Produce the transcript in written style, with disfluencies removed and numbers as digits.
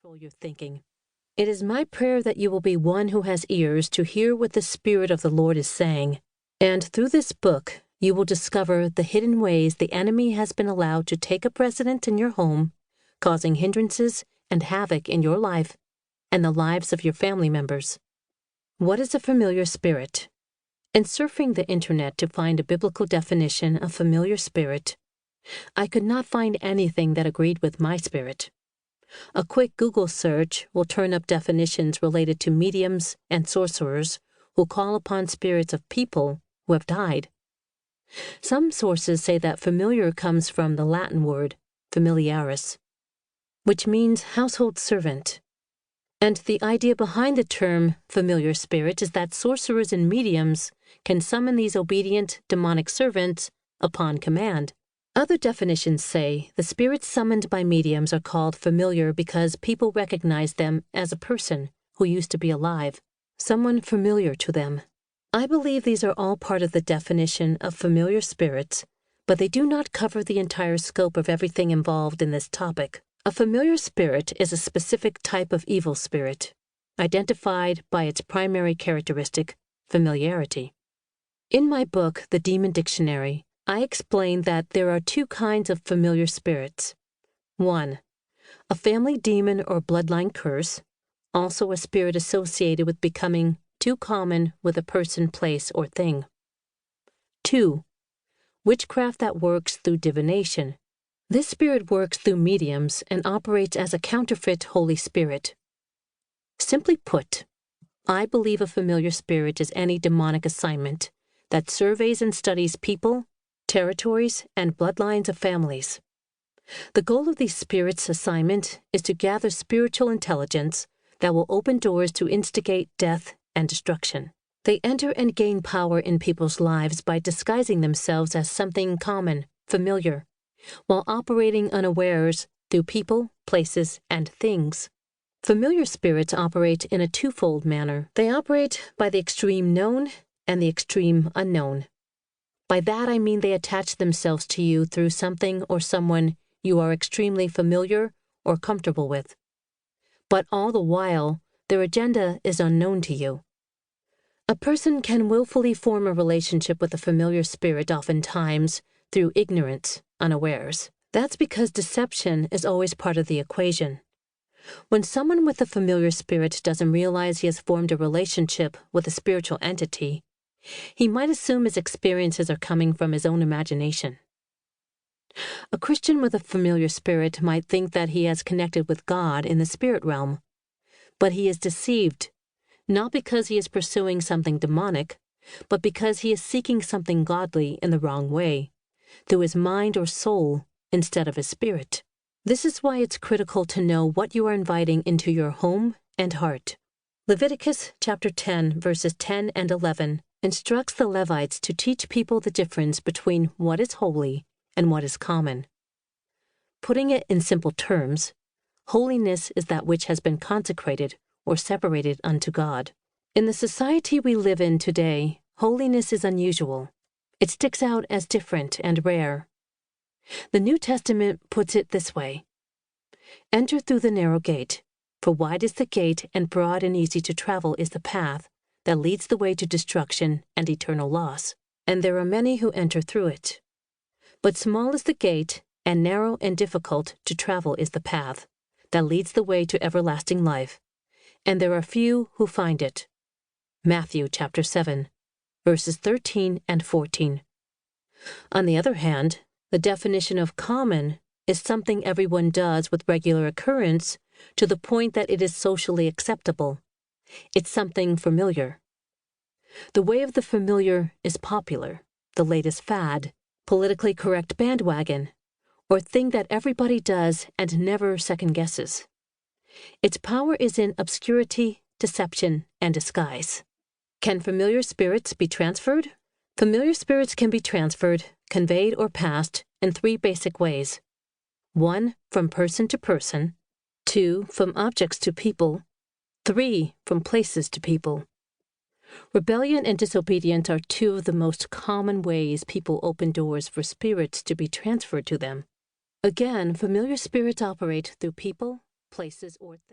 control your thinking. It is my prayer that you will be one who has ears to hear what the Spirit of the Lord is saying, and through this book you will discover the hidden ways the enemy has been allowed to take up residence in your home, causing hindrances and havoc in your life and the lives of your family members. What is a familiar spirit? In surfing the internet to find a biblical definition of familiar spirit, I could not find anything that agreed with my spirit. A quick Google search will turn up definitions related to mediums and sorcerers who call upon spirits of people who have died. Some sources say that familiar comes from the Latin word familiaris, which means household servant. And the idea behind the term familiar spirit is that sorcerers and mediums can summon these obedient demonic servants upon command. Other definitions say the spirits summoned by mediums are called familiar because people recognize them as a person who used to be alive, someone familiar to them. I believe these are all part of the definition of familiar spirits, but they do not cover the entire scope of everything involved in this topic. A familiar spirit is a specific type of evil spirit, identified by its primary characteristic, familiarity. In my book, The Demon Dictionary, I explain that there are two kinds of familiar spirits. 1. A family demon or bloodline curse, also a spirit associated with becoming too common with a person, place, or thing. 2. Witchcraft that works through divination. This spirit works through mediums and operates as a counterfeit Holy Spirit. Simply put, I believe a familiar spirit is any demonic assignment that surveys and studies people, territories, and bloodlines of families. The goal of these spirits' assignment is to gather spiritual intelligence that will open doors to instigate death and destruction. They enter and gain power in people's lives by disguising themselves as something common, familiar, while operating unawares through people, places, and things. Familiar spirits operate in a twofold manner. They operate by the extreme known and the extreme unknown. By that I mean they attach themselves to you through something or someone you are extremely familiar or comfortable with. But all the while, their agenda is unknown to you. A person can willfully form a relationship with a familiar spirit oftentimes through ignorance, unawares. That's because deception is always part of the equation. When someone with a familiar spirit doesn't realize he has formed a relationship with a spiritual entity, he might assume his experiences are coming from his own imagination. A Christian with a familiar spirit might think that he has connected with God in the spirit realm, but he is deceived, not because he is pursuing something demonic, but because he is seeking something godly in the wrong way, through his mind or soul instead of his spirit. This is why it's critical to know what you are inviting into your home and heart. Leviticus chapter 10, verses 10 and 11 instructs the Levites to teach people the difference between what is holy and what is common. Putting it in simple terms, holiness is that which has been consecrated or separated unto God. In the society we live in today, holiness is unusual. It sticks out as different and rare. The New Testament puts it this way: "Enter through the narrow gate, for wide is the gate and broad and easy to travel is the path that leads the way to destruction and eternal loss, and there are many who enter through it. But small is the gate, and narrow and difficult to travel is the path that leads the way to everlasting life, and there are few who find it." Matthew chapter 7, verses 13 and 14. On the other hand, the definition of common is something everyone does with regular occurrence to the point that it is socially acceptable. It's something familiar. The way of the familiar is popular, the latest fad, politically correct bandwagon, or thing that everybody does and never second guesses. Its power is in obscurity, deception, and disguise. Can familiar spirits be transferred? Familiar spirits can be transferred, conveyed, or passed in three basic ways. 1. From person to person. 2. From objects to people. 3. From places to people. Rebellion and disobedience are two of the most common ways people open doors for spirits to be transferred to them. Again, familiar spirits operate through people, places, or things.